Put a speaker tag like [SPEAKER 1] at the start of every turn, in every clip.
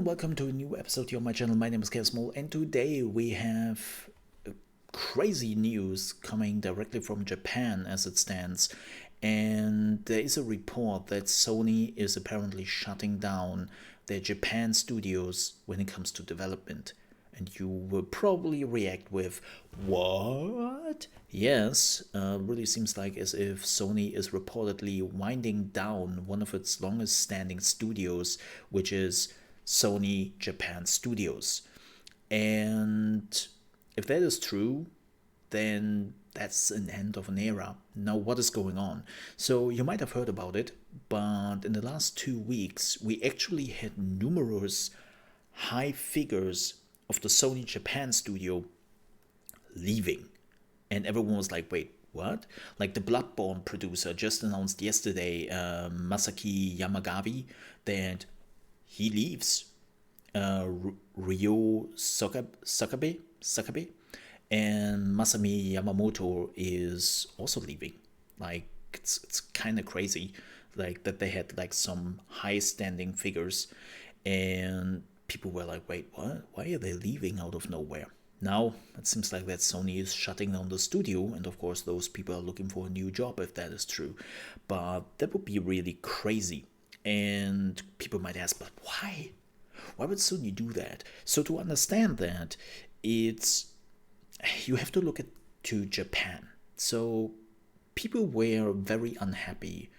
[SPEAKER 1] and welcome to a new episode here on my channel. My name is Small, and today we have crazy news coming directly from Japan as it stands. And there is a report that Sony is apparently shutting down their Japan studios when it comes to development. And you will probably react with, what? Yes, really seems like as if Sony is reportedly winding down one of its longest standing studios, which is Sony Japan Studios. And if that is true, then that's an end of an era. Now, what is going on? So, you might have heard about it, but in the last 2 weeks, we actually had numerous high figures of the Sony Japan studio leaving. And everyone was like, wait, what? Like the Bloodborne producer just announced yesterday, Masaki Yamagawa, that he leaves. Ryo Sakabe and Masami Yamamoto is also leaving. Like it's kind of crazy, like that they had like some high standing figures, and people were like, wait, what? Why are they leaving out of nowhere? Now it seems like that Sony is shutting down the studio, and of course those people are looking for a new job if that is true. But that would be really crazy. And people might ask, but why? Why would Sony do that? So to understand that, it's you have to look at to Japan. So people were very unhappy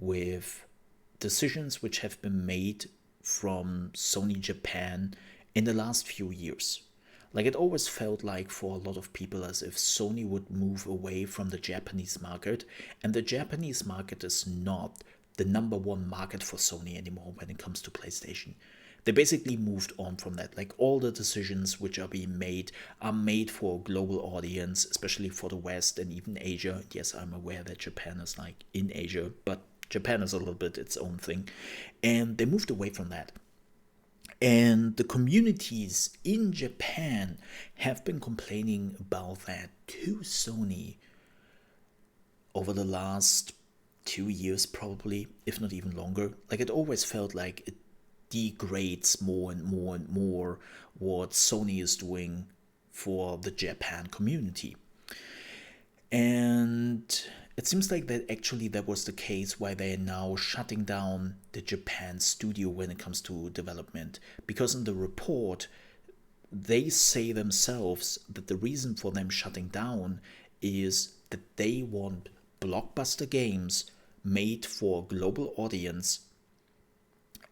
[SPEAKER 1] with decisions which have been made from Sony Japan in the last few years. Like it always felt like for a lot of people as if Sony would move away from the Japanese market, and the Japanese market is not the number one market for Sony anymore when it comes to PlayStation. They basically moved on from that. Like all the decisions which are being made are made for a global audience, especially for the West and even Asia. Yes, I'm aware that Japan is like in Asia, but Japan is a little bit its own thing. And they moved away from that. And the communities in Japan have been complaining about that to Sony over the last 2 years, probably, if not even longer. Like it always felt like it degrades more and more and more what Sony is doing for the Japan community. And it seems like that actually that was the case why they are now shutting down the Japan studio when it comes to development. Because in the report, they say themselves that the reason for them shutting down is that they want blockbuster games made for a global audience,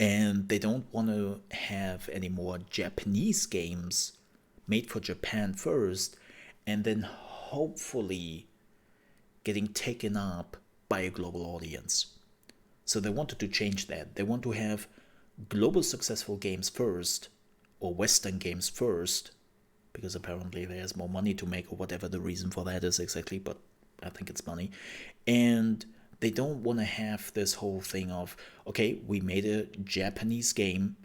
[SPEAKER 1] and they don't want to have any more Japanese games made for Japan first and then hopefully getting taken up by a global audience. So they wanted to change that. They want to have global successful games first, or Western games first, because apparently there's more money to make, or whatever the reason for that is exactly, but I think it's money. And they don't want to have this whole thing of, okay, we made a Japanese game,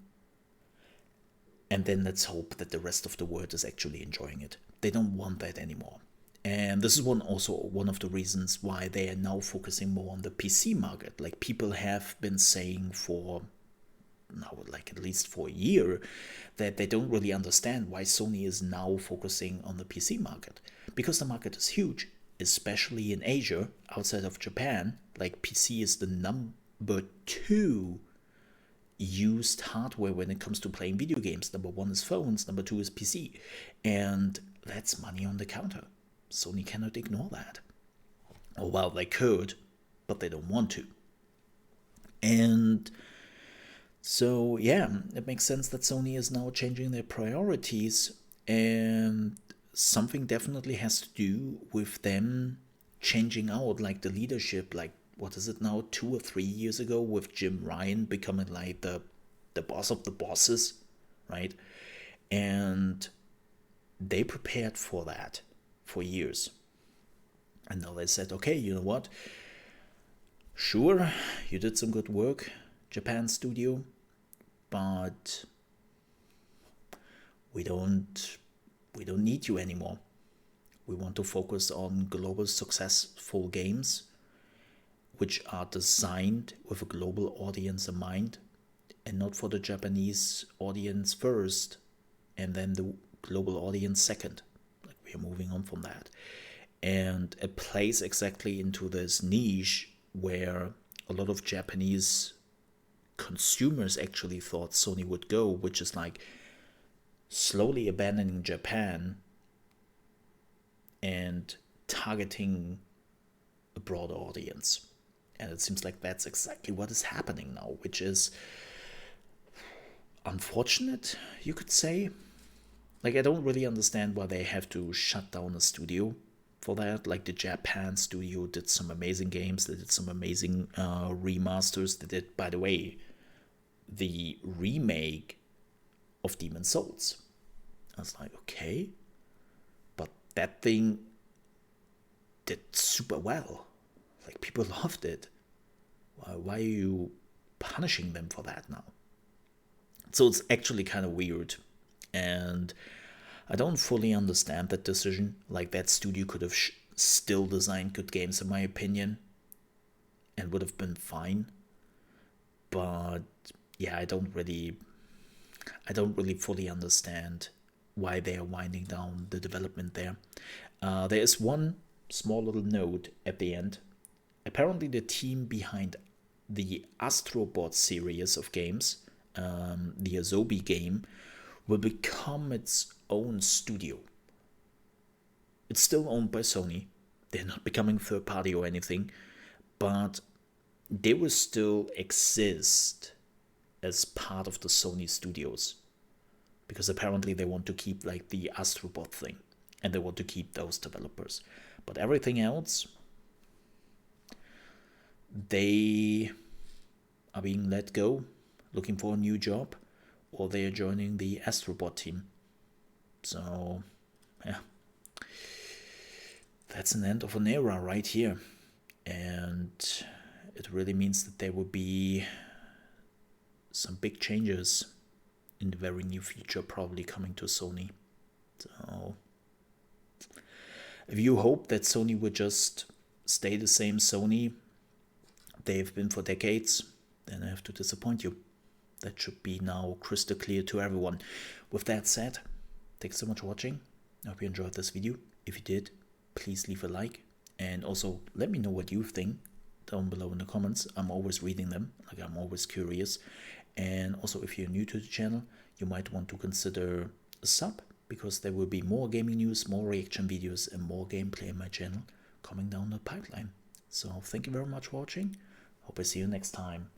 [SPEAKER 1] and then let's hope that the rest of the world is actually enjoying it. They don't want that anymore. And this is also one of the reasons why they are now focusing more on the PC market. Like people have been saying for now, like at least for a year, that they don't really understand why Sony is now focusing on the PC market. Because the market is huge, especially in Asia, outside of Japan. Like PC is the number 2 used hardware when it comes to playing video games. Number 1 is phones, number 2 is PC. And that's money on the counter. Sony cannot ignore that. Or well, they could, but they don't want to. And so, yeah, it makes sense that Sony is now changing their priorities, and something definitely has to do with them changing out, like the leadership, like, what is it now, 2 or 3 years ago, with Jim Ryan becoming like the boss of the bosses, right? And they prepared for that for years. And now they said, okay, you know what? Sure, you did some good work, Japan studio, but we don't need you anymore. We want to focus on global successful games which are designed with a global audience in mind, and not for the Japanese audience first and then the global audience second. Like, we are moving on from that. And it plays exactly into this niche where a lot of Japanese consumers actually thought Sony would go, which is like slowly abandoning Japan and targeting a broader audience. And it seems like that's exactly what is happening now, which is unfortunate, you could say. Like, I don't really understand why they have to shut down a studio for that. Like, the Japan studio did some amazing games, they did some amazing remasters. They did, by the way, the remake of Demon's Souls. I was like, okay, but that thing did super well. Like, people loved it. Why are you punishing them for that now? So it's actually kind of weird. And I don't fully understand that decision. Like, that studio could have still designed good games, in my opinion, and would have been fine. But yeah, I don't really fully understand why they are winding down the development there. There is one small little note at the end. Apparently, the team behind the Astrobot series of games, the Asobi game, will become its own studio. It's still owned by Sony. They're not becoming third party or anything, but they will still exist as part of the Sony studios, because apparently they want to keep like the Astrobot thing, and they want to keep those developers. But everything else, they are being let go, looking for a new job, or they are joining the Astrobot team. So, yeah, that's an end of an era right here. And it really means that there will be some big changes in the very near future, probably coming to Sony. So, if you hope that Sony would just stay the same Sony they've been for decades, then I have to disappoint you. That should be now crystal clear to everyone. With that said, thanks so much for watching. I hope you enjoyed this video. If you did, please leave a like. And also, let me know what you think down below in the comments. I'm always reading them. Like, I'm always curious. And also, if you're new to the channel, you might want to consider a sub, because there will be more gaming news, more reaction videos, and more gameplay in my channel coming down the pipeline. So thank you very much for watching. Hope I see you next time.